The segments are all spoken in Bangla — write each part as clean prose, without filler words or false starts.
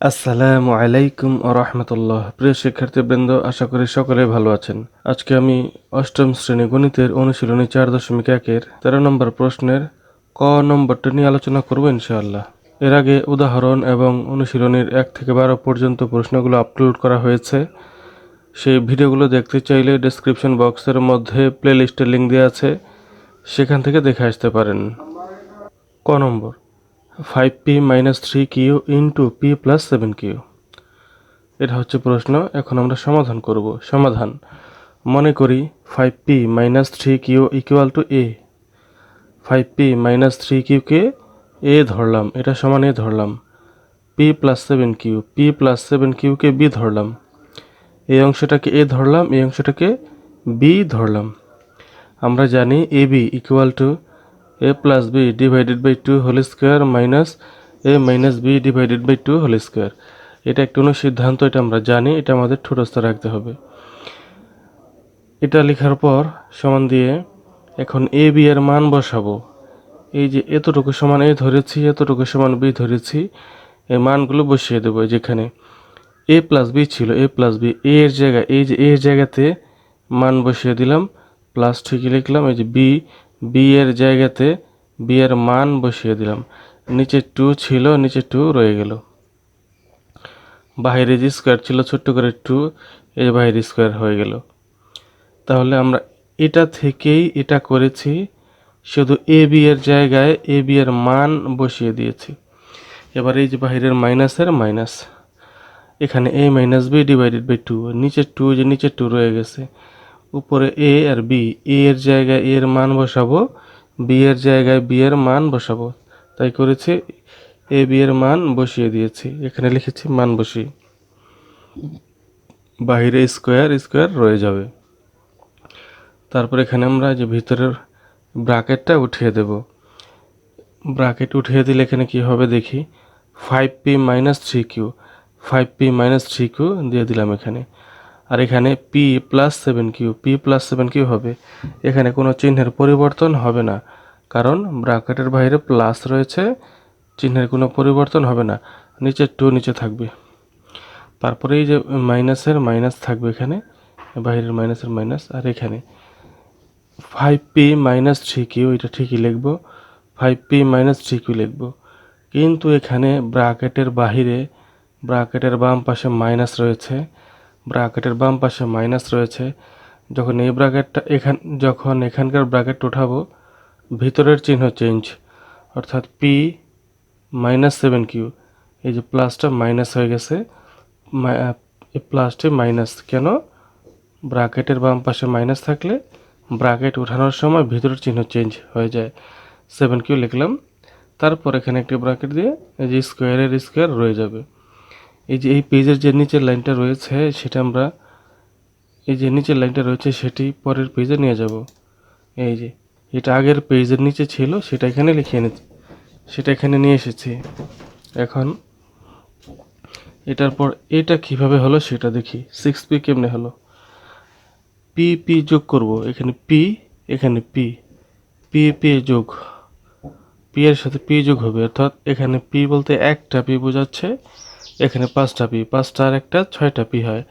আসসালামু আলাইকুম ও রহমতুল্লাহ। প্রিয় শিক্ষার্থীবৃন্দ, আশা করি সকলে ভালো আছেন। আজকে আমি অষ্টম শ্রেণী গণিতের অনুশীলনী 4.1-এর 13 নম্বর প্রশ্নের ক নম্বরটা নিয়ে আলোচনা করব ইনশাআল্লাহ। এর আগে উদাহরণ এবং অনুশীলনীর 1 থেকে 12 পর্যন্ত প্রশ্নগুলো আপলোড করা হয়েছে। সেই ভিডিওগুলো দেখতে চাইলে ডেসক্রিপশন বক্সের মধ্যে প্লেলিস্টের লিঙ্ক দেওয়া আছে, সেখান থেকে দেখে আসতে পারেন। ক নম্বর 5p - 3q into p plus 7q। এটা হচ্ছে প্রশ্ন। এখন আমরা সমাধান করব। সমাধান মনে করি 5p - 3q equal to a। 5p - 3q K a ধরলাম, এটা সমান a ধরলাম। p plus 7q, p plus 7q কে b ধরলাম। এই অংশটাকে a ধরলাম, এই অংশটাকে b ধরলাম। আমরা জানি ab equal to a plus b divided by 2 whole square minus a minus b divided by 2 whole square. এটা একটা অনুসিদ্ধান্ত, এটা আমরা জানি, এটা আমাদের ঠোঁটস্থ রাখতে হবে। এটা লেখার পর সমান দিয়ে এখন a b এর মান বসাবো। এই যে এতটুকু সমান a ধরেছি, এতটুকু সমান b ধরেছি, এই মানগুলো বসিয়ে দেবো। যেখানে a প্লাস b ছিল, a প্লাস b, a এর জায়গায়, এই যে a এর জায়গাতে মান বসিয়ে দিলাম, প্লাস ঠিকই লিখলাম। এই যে b এর জায়গাতে b এর মান বসিয়ে দিলাম। নিচে 2 ছিল, নিচে 2 রয়ে গেল। বাহিরে যে স্কোয়ার ছিল ছোট্ট করে 2, এই যে বাহিরে স্কোয়ার হয়ে গেল। তাহলে আমরা এটা থেকেই এটা করেছি, শুধু এ বি এর জায়গায় এ বি এর মান বসিয়ে দিয়েছি। এবার এই যে বাহিরের মাইনাসের মাইনাস, এখানে a minus b divided by 2, নিচে 2, যে নিচে 2 রয়ে গেছে। উপরে a আর b, a এর জায়গায় a এর মান বসাবো, b এর জায়গায় b এর মান বসাবো। তাই করেছি, a b এর মান বসিয়ে দিয়েছি। এখানে লিখেছি মান বসিয়ে, বাহিরে স্কোয়ার স্কোয়ার রয়ে যাবে। তারপর এখানে আমরা যে ভিতরের ব্র্যাকেটটা উঠিয়ে দেব। ব্র্যাকেট উঠিয়ে দিলে এখানে কি হবে দেখি, 5p - 3q, 5p - 3q দিয়ে দিলাম এখানে। আর এখানে p plus 7q, p plus 7q হবে। এখানে কোনো চিহ্নের পরিবর্তন হবে না, কারণ ব্র্যাকেটের বাইরে প্লাস রয়েছে, চিহ্নের কোনো পরিবর্তন হবে না। নিচে 2 নিচে থাকবে। তারপরে এই যে মাইনাসের মাইনাস থাকবে এখানে, বাইরের মাইনাসের মাইনাস। আর এখানে 5p - 3q, এটা ঠিকই লিখব, 5p - 3q লিখব। কিন্তু এখানে ব্র্যাকেটের বাহিরে, ব্র্যাকেটের বাম পাশে মাইনাস রয়েছে, ব্র্যাকেটের বাম পাশে মাইনাস রয়েছে। যখন এই ব্র্যাকেটটা যখন এখানকার ব্র্যাকেট উঠাবো, ভিতরের চিহ্ন চেঞ্জ, অর্থাৎ p - 7q, এই যে প্লাসটা মাইনাস হয়ে গেছে, এই প্লাসটি মাইনাস কেন? ব্র্যাকেটের বাম পাশে মাইনাস থাকলে ব্র্যাকেট উঠানোর সময় ভিতরের চিহ্ন চেঞ্জ হয়ে যায়। 7q লিখলাম। তারপর এখানে একটি ব্র্যাকেট দিয়ে এই যে স্কোয়ারের স্কোয়ার রয়ে যাবে। এই যে এই পেজের যে নিচের লাইনটা রয়েছে, সেটা আমরা, এই যে নিচের লাইনটা রয়েছে সেটি পরের পেজে নিয়ে যাব। এই যে এটা আগের পেজের নিচে ছিল, সেটা এখানে লিখে এনেছি, সেটা এখানে নিয়ে এসেছি। এখন এটার পর এটা কিভাবে হলো সেটা দেখি। 6p কেমনে হলো? p যোগ করব, এখানে p, এখানে p যোগ, p এর সাথে p যোগ হবে, অর্থাৎ এখানে p বলতে একটা p বোঝাচ্ছে, এখানে 5টা p, 5টা আর একটা 6টা p হয়,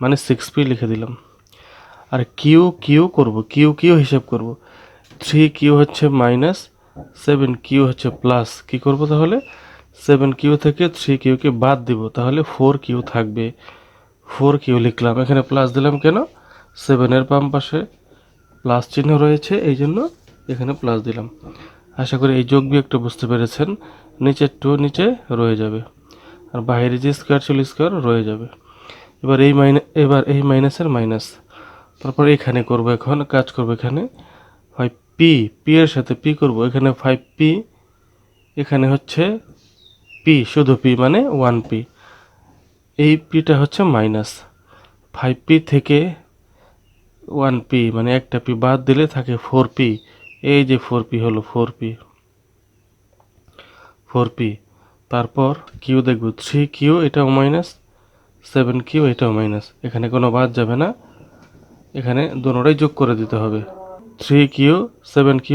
মানে 6p লিখে দিলাম। আর কিউ করব, কিউ হিসাব করব। 3q হচ্ছে মাইনাস, 7q হচ্ছে প্লাস। কি করব তাহলে? 7q থেকে 3q কে বাদ দিব, তাহলে 4q থাকবে। 4q লিখলাম, এখানে প্লাস দিলাম কেন? 7 এর বাম পাশে প্লাস চিহ্ন রয়েছে, এই জন্য এখানে প্লাস দিলাম। আশা করি এই যোগ বিয়োগটা বুঝতে পেরেছেন। নিচে 2 নিচে রয়ে যাবে, আর বাইরে যে স্কোয়ার ছিল স্কোয়ার রয়ে যাবে। এবার এই মাইনাসের মাইনাস। তারপর এখানে করব, এখন কাজ করব। এখানে 5p এর সাথে p করব, এখানে 5p, এখানে হচ্ছে p, শুধু p মানে 1p। এই pটা হচ্ছে মাইনাস। 5p থেকে 1p মানে একটা p বাদ দিলে থাকে 4p। এই যে 4p হলো, 4p। তারপর কিউ দেখব, 3q এটাও মাইনাস, 7q এটাও মাইনাস, এখানে কোনো বাদ যাবে না, এখানে দুটোটাই যোগ করে দিতে হবে। 3q 7q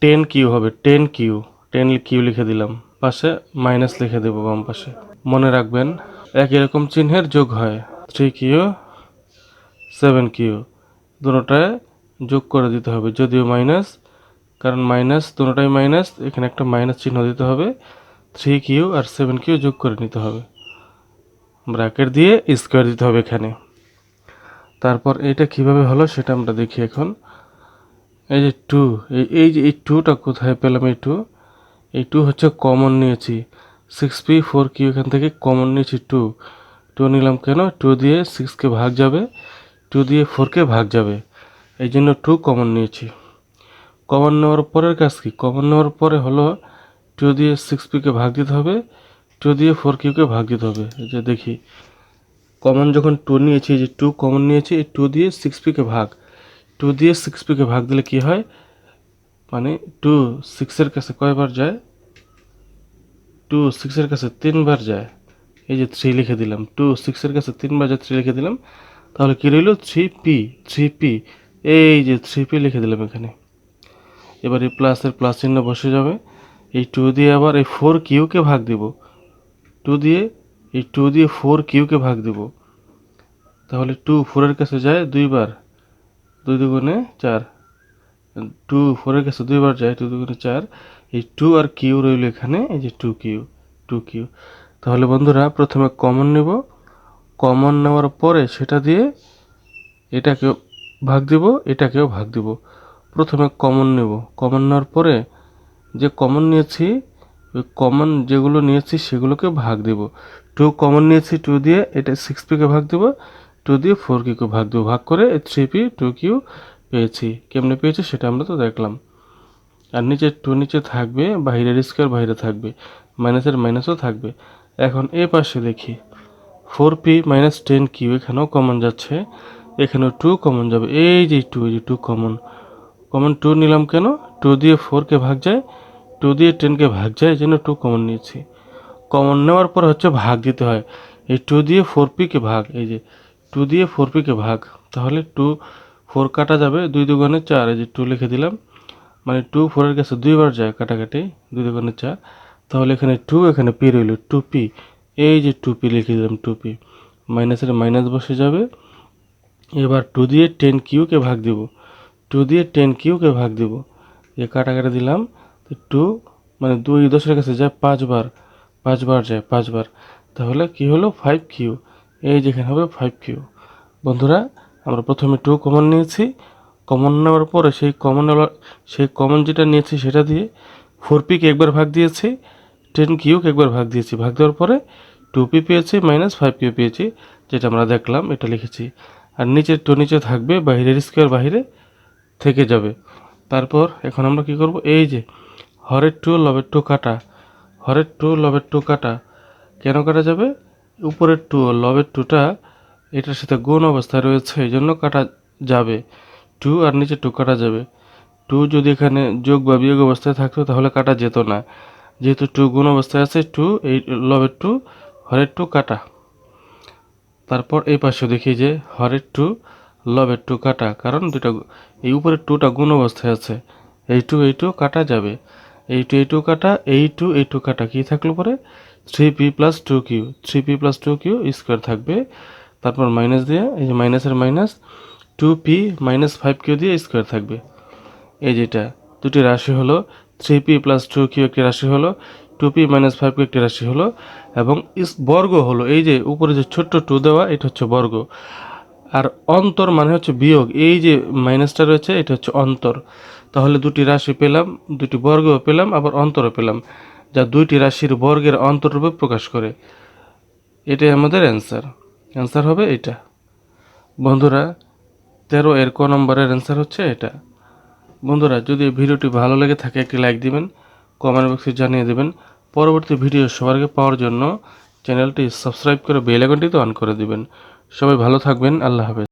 10q হবে, 10q লিখে দিলাম, পাশে মাইনাস লিখে দেব বাম পাশে। মনে রাখবেন একই রকম চিহ্নের যোগ হয়। 3q 7q দুটোটায় যোগ করে দিতে হবে, যদিও মাইনাস, কারণ মাইনাস দুটোটাই মাইনাস, এখানে একটা মাইনাস চিহ্ন দিতে হবে। 3q আর 7q যোগ করে নিতে হবে, ব্র্যাকেট দিয়ে স্কোয়ার দিতে হবে এখানে। তারপর এটা কিভাবে হলো সেটা আমরা দেখি এখন। এই যে 2, এই 2টা কোথায় পেলাম? এই 2 হচ্ছে কমন নিয়েছি, 6p 4q এখান থেকে কমন নিয়েছি। 2 নিলাম কেন? 2 দিয়ে 6কে ভাগ যাবে, 2 দিয়ে 4কে ভাগ যাবে, এই জন্য 2 কমন নিয়েছি। কমন নেওয়ার পরের কাজ কি? কমন নেওয়ার পরে হলো 2 দিয়ে 6pকে ভাগ দিতে হবে, 2 দিয়ে 4qকে ভাগ দিতে হবে। এই যে দেখি, কমন যখন 2 নিয়েছি, যে 2 কমন নিয়েছি, এই 2 দিয়ে 6pকে ভাগ, 2 দিয়ে 6pকে ভাগ দিলে কি হয়, মানে 2 6-এর কাছে কয়বার যায়? 2 6-এর কাছে 3বার যায়। এই যে 3 লিখে দিলাম, 2 6-এর কাছে 3বার যায়, 3 লিখে দিলাম। তাহলে কি রইল? 3p। এই যে 3p লিখে দিলাম এখানে। এবার এই প্লাসের প্লাস চিহ্ন বসে যাবে। এই 2 দিয়ে আবার এই 4qকে ভাগ দিব, 2 দিয়ে 4qকে ভাগ দিব। তাহলে 2 4-এর কাছে যায় 2বার, 2 দুগুণে 4, 2 4-এর কাছে 2বার যায়, 2 দুগুণে 4। এই 2 আর q রইল এখানে, এই যে 2q। তাহলে বন্ধুরা প্রথমে কমন নেব, কমন নেওয়ার পরে সেটা দিয়ে এটাকেও ভাগ দিব, এটাকেও ভাগ দিব। প্রথমে কমন নেব, কমন নেওয়ার পরে যে কমন নিয়েছি, ওই কমন যেগুলো নিয়েছি সেগুলোকে ভাগ দেব। 2 কমন নিয়েছি, 2 দিয়ে এটা 6pকে ভাগ দেব, 2 দিয়ে 4qকে ভাগ দেব, ভাগ করে 3p 2q পেয়েছি। কেমনে পেয়েছি সেটা আমরা তো দেখলাম। আর নিচে 2 নিচে থাকবে, বাইরের স্কোয়ার বাইরে থাকবে, মাইনাসের মাইনাসও থাকবে। এখন এ পাশে দেখি, 4p মাইনাস 10q এখানেও কমন যাচ্ছে, এখানেও 2 কমন যাবে। এই যে 2 কমন, 2 নিলাম কেন? 2 দিয়ে 4কে ভাগ যায়, 2 দিয়ে 10কে ভাগ যায়, এই জন্য 2 কমন নিয়েছি। কমন নেওয়ার পর হচ্ছে ভাগ দিতে হয়। এই 2 দিয়ে 4pকে ভাগ, এই যে 2 দিয়ে 4pকে ভাগ, তাহলে 2 4 কাটা যাবে, 2 দুগুণে 4, এই যে 2 লিখে দিলাম। মানে 2 4-এর কাছে 2বার যায়, কাটাকাটি, 2 দুগুণে 4। তাহলে এখানে 2, এখানে p রইল 2p। এই যে 2p লিখে দিলাম, 2p। মাইনাসের মাইনাস বসে যাবে। এবার 2 দিয়ে 10qকে ভাগ দিব, 2 দিয়ে 10qকে ভাগ দিব, যে কাটাকাটি দিলাম। তো 2 মানে 2 10-এর কাছে যায় 5বার, 5বার যায়, 5বার। তাহলে কি হলো? 5q। এই যেখানে হবে 5q। বন্ধুরা আমরা প্রথমে 2 কমন নিয়েছি, কমন নেওয়ার পরে সেই কমন যেটা নিয়েছি সেটা দিয়ে 4pকে একবার ভাগ দিয়েছি, 10qকে একবার ভাগ দিয়েছি, ভাগ দেওয়ার পরে 2p পেয়েছি মাইনাস 5q পেয়েছি, যেটা আমরা দেখলাম, এটা লিখেছি। আর নিচের 2 নিচে থাকবে, বাইরের স্কোয়ার বাইরে থেকে যাবে। তারপর এখন আমরা কি করব? এই যে হরের 2 লবের 2 কাটা, হরের 2 লবের 2 কাটা, কেন কাটা যাবে? উপরের 2 লবের 2টা এটার সাথে গুণ অবস্থায় রয়েছে, এই জন্য কাটা যাবে। 2 আর নিচে 2 কাটা যাবে। 2 যদি এখানে যোগ বা বিয়োগ অবস্থায় থাকতো তাহলে কাটা যেত না, যেহেতু 2 গুণ অবস্থায় আছে। 2 এই লবের 2 হরের 2 কাটা। তারপর এই পাশে দেখি যে হরের 2 লবের 2 কাটা, কারণ দুটা এই উপরের 2টা গুণ অবস্থায় আছে। এই 2 কাটা যাবে, এই 2 কাটা, এই 2 কাটা, কি থাকলো পরে? 3p plus 2q, 3p plus 2q square থাকবে। তারপর মাইনাস দিয়ে, এই যে মাইনাসের মাইনাস, 2p মাইনাস 5q দিয়ে স্কোয়ার থাকবে। এই যেটা দুটি রাশি হলো, 3p প্লাস 2q একটি রাশি হলো, 2p মাইনাস 5q একটি রাশি হলো, এবং বর্গ হলো। এই যে উপরে যে ছোট্ট 2 দেওয়া, এটা হচ্ছে বর্গ। আর অন্তর মানে হচ্ছে বিয়োগ, এই যে মাইনাসটা রয়েছে এটা হচ্ছে অন্তর। তাহলে দুটি রাশি পেলাম, দুটি বর্গ পেলাম, আবার অন্তরও পেলাম, যা দুইটি রাশির বর্গের অন্তররূপে প্রকাশ করে। এটাই আমাদের অ্যান্সার হবে এটা। বন্ধুরা 13 এর ক নম্বরের অ্যান্সার হচ্ছে এটা। বন্ধুরা যদি এই ভিডিওটি ভালো লেগে থাকে একটি লাইক দিবেন, কমেন্ট বক্সে জানিয়ে দেবেন। পরবর্তী ভিডিও সবার আগে পাওয়ার জন্য চ্যানেলটি সাবস্ক্রাইব করে বেল আইকনটি অন করে দিবেন। সবাই ভালো থাকবেন, আল্লাহ হাফেজ।